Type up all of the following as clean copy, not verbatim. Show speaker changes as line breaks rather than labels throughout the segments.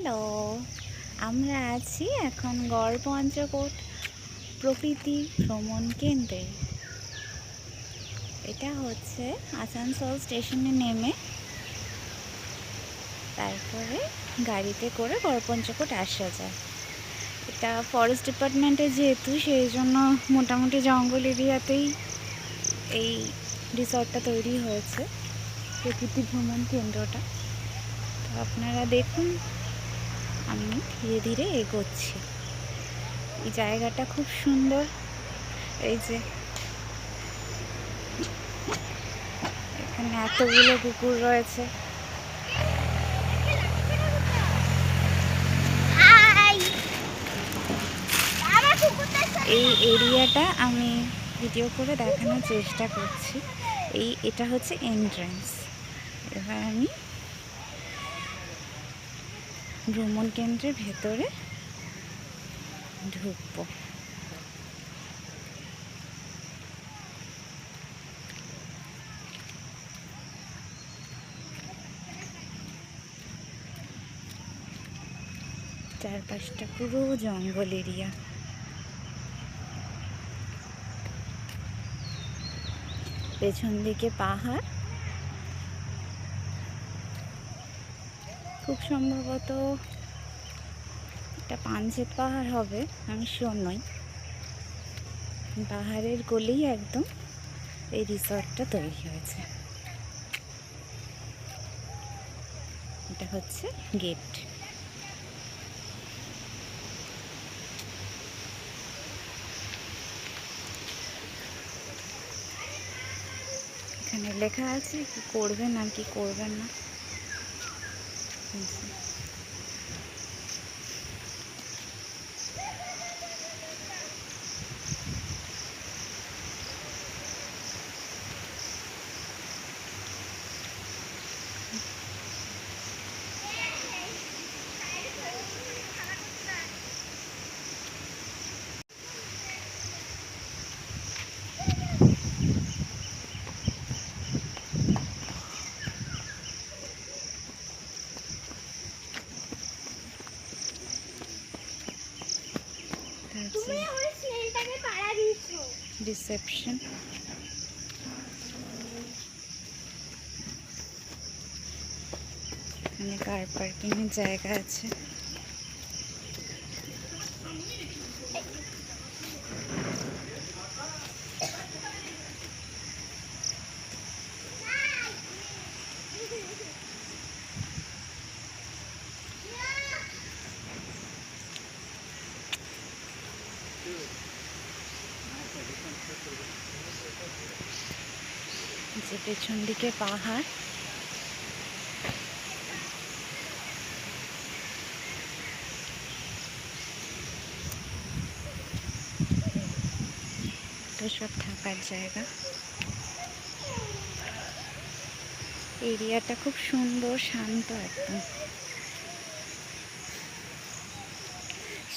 Hello, আমরা আছি এখন গড়পঞ্চকোট প্রকৃতি ভ্রমণ কেন্দ্রে। এটা হচ্ছে আসানসোল স্টেশনে নেমে তারপরে গাড়িতে করে গড়পঞ্চকোট আসা যায়। এটা ফরেস্ট ডিপার্টমেন্টে যেহেতু, সেই জন্য মোটামুটি জঙ্গল এরিয়াতেই এই রিসর্টটা তৈরি হয়েছে, প্রকৃতি ভ্রমণ কেন্দ্রটা। তো আপনারা দেখুন, আমি ধীরে ধীরে এগোচ্ছি। এই জায়গাটা খুব সুন্দর। এই যে এখানে এতগুলো কুকুর রয়েছে। এই এরিয়াটা আমি ভিডিও করে দেখানোর চেষ্টা করছি। এটা হচ্ছে এন্ট্রান্স। এবার আমি ভ্রমণ কেন্দ্রের ভেতরে ঢুকবো। চারপাশটা পুরো জঙ্গল এরিয়া। পেছন দিকে পাহাড়, খুব সম্ভবত এটা পাঞ্চেত পাহাড় হবে, আমি শিওর নই। পাহাড়ের কোলেই একদম এই রিসর্টটা তৈরি হয়েছে। এটা হচ্ছে গেট। এখানে লেখা আছে কি করবেন আর কি করবেন না। রিসেপশন। এখানে কার পার্কিংয়ের জায়গা আছে। যে পেছন দিকে পাহাড়, তো সব থাকার জায়গা। এরিয়াটা খুব সুন্দর, শান্ত একদম।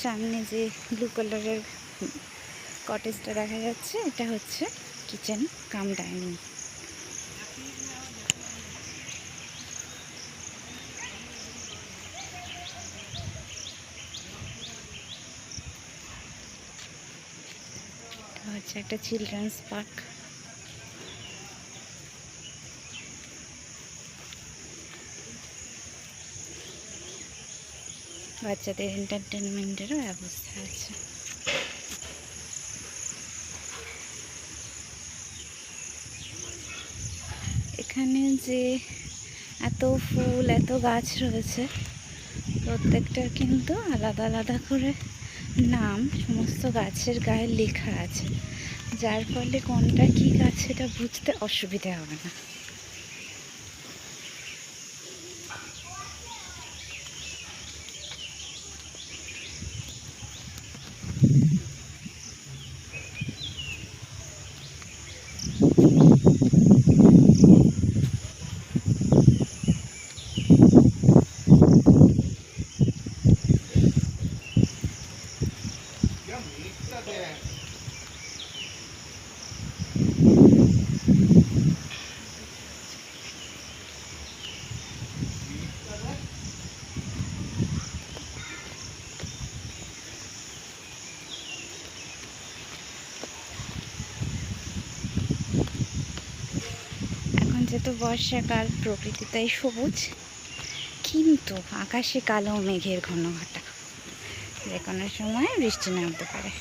সামনে যে ব্লু কালারের কটেজটা দেখা যাচ্ছে, এটা হচ্ছে কিচেন কাম ডাইনিং। হচ্ছে একটা চিলড্রেন্স পার্ক। বাচ্চাদের এন্টারটেনমেন্টেরও ব্যবস্থা আছে। এখানে যে এত ফুল, এত গাছ রয়েছে, প্রত্যেকটার কিন্তু আলাদা আলাদা করে নাম সমস্ত গাছের গায়ে লেখা আছে, যার ফলে কোনটা কি গাছ সেটা বুঝতে অসুবিধা হবে না। যেহেতু বর্ষাকাল, প্রকৃতি তাই সবুজ, কিন্তু আকাশে কালো মেঘের ঘনঘটা, যে কোনো সময় বৃষ্টি নামতে পারে।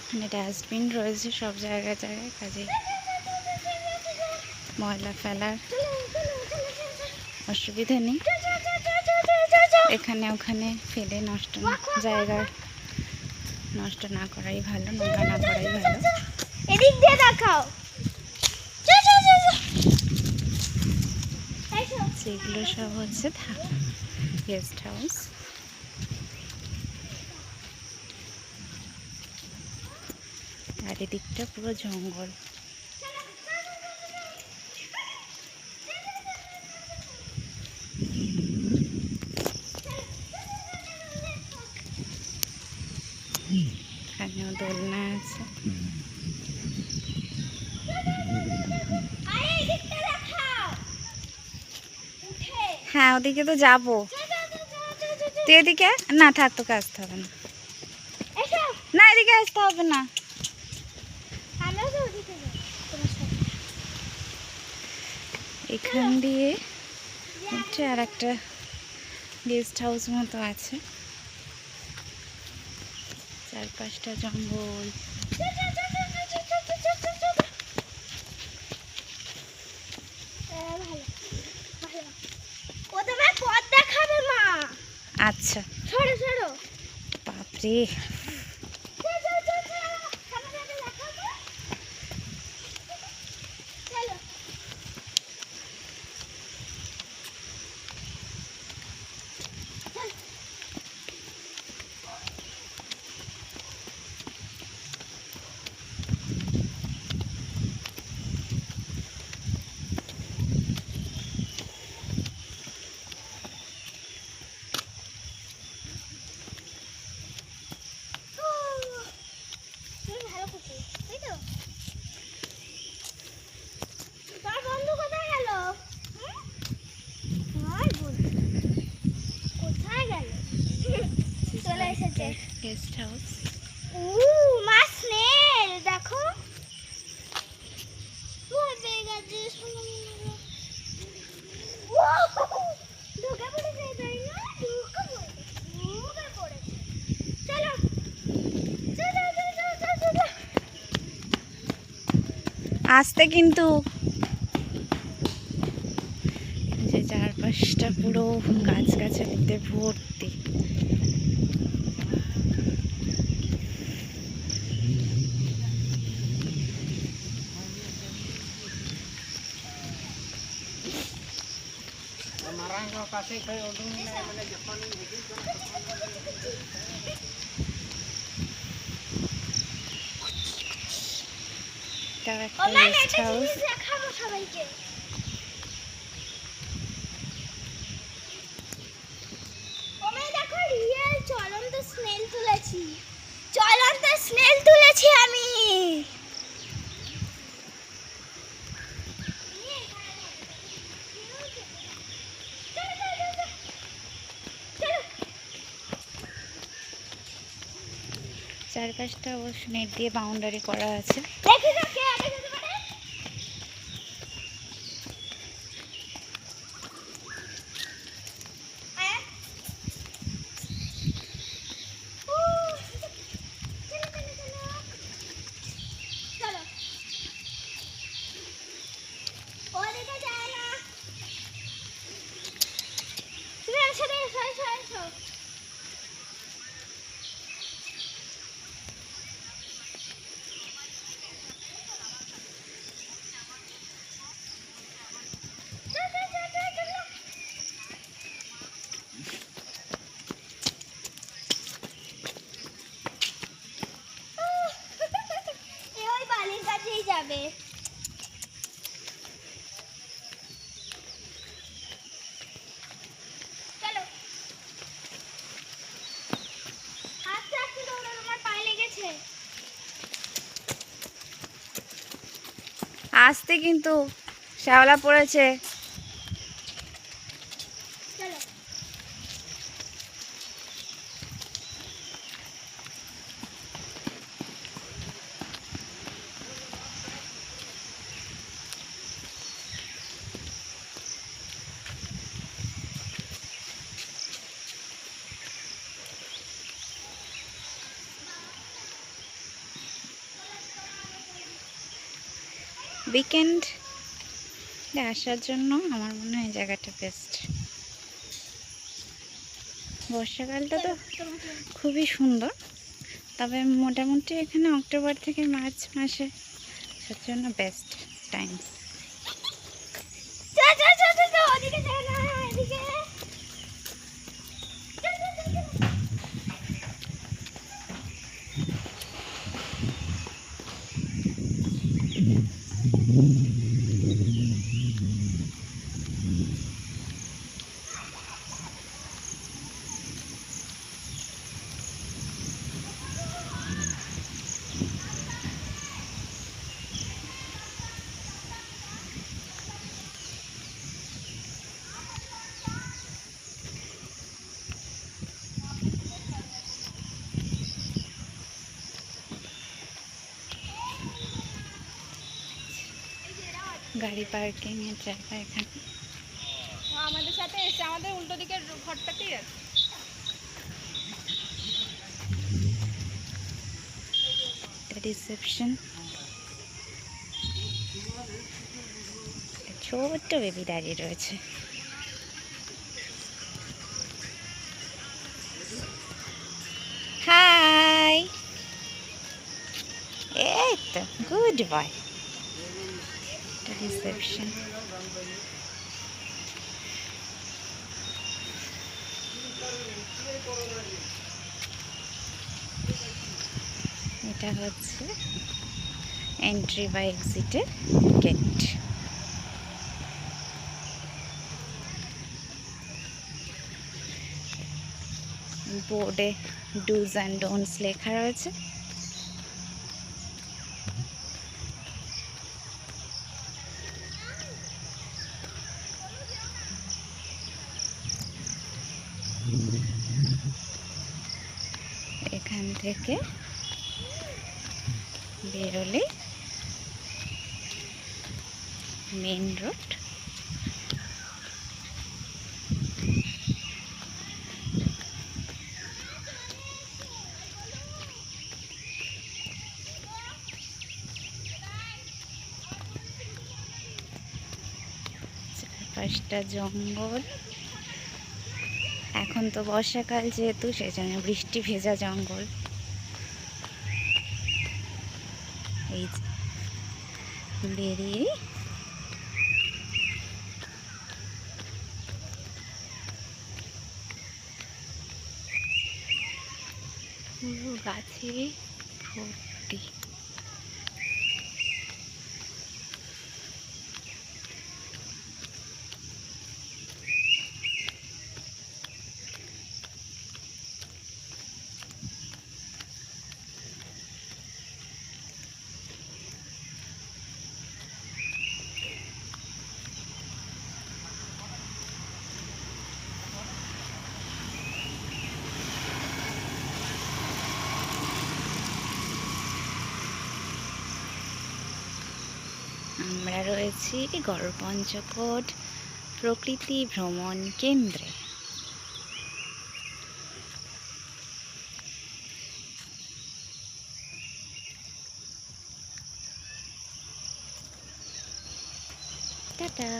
এখানে ডাস্টবিন রয়েছে সব জায়গায় জায়গায়, কাজে ময়লা ফেলার অসুবিধা নেই। এখানে ওখানে ফেলে জায়গায় নষ্ট না করাই ভালো, নোংরা না করাই ভালো।
এদিক দিয়ে দেখাও।
সেগুলো সব হচ্ছে গেস্ট হাউস। চারিদিকটা পুরো জঙ্গল। এখানেও দোলনা আছে। হ্যাঁ, ওদিকে তো যাবো। তুই এদিকে না থাক, তোকে আসতে হবে না। না, এদিকে আসতে হবে না। এখান দিয়ে হচ্ছে আর একটা গেস্ট হাউস মতো আছে, চারপাশটা জঙ্গল। আচ্ছা, বাপরে, গেস্ট হাউস।
মা স্নেল দেখো,
আসতে কিন্তু, যে চারপাশটা পুরো গাছগাছালিতে ভর্তি। এটাও একটা গেস্ট হাউস।
চলন্ত স্নেল তুলেছি আমি।
চারপাশটা অবশ্য নেট দিয়ে বাউন্ডারি করা আছে।
চলো আস্তে আস্তে দৌড়ো, তোমার পায়ে লেগেছে।
আসতে কিন্তু শ্যাওলা পড়েছে।
চলো
উইকেন্ড আসার জন্য আমার মনে হয় এই জায়গাটা বেস্ট। বর্ষাকালটা তো
তোমাকে
খুবই সুন্দর, তবে মোটামুটি এখানে অক্টোবর থেকে মার্চ মাসে তার জন্য বেস্ট টাইম।
চল চল চল চল চল, ওদিকে চল না, এদিকে। চল, চল, চল, চল।
গাড়ি পার্কিং এর জায়গা এখানে।
আমাদের সাথে এসে আমাদের উল্টো দিকের ঘরটাতেই আছে।
রিসেপশন, ছোট্ট বেবি দাঁড়িয়ে রয়েছে। হাই, এই তো গুড বয়। রিসেপশন, এটা হচ্ছে এন্ট্রি বা এক্সিটের গেট। বোর্ডে ডুজ অ্যান্ড ডোন্টস লেখা রয়েছে। এখান থেকে বেরোলে মেন রোড। চারপাশটা জঙ্গল। এখন তো বর্ষাকাল যেহেতু সেই জন্য বৃষ্টি ভেজা জঙ্গল। এই যে বেরিয়ে পুরো গাছে ভর্তি। আমরা রয়েছি গড়পঞ্চকোট প্রকৃতি ভ্রমণ কেন্দ্রে। টাটা।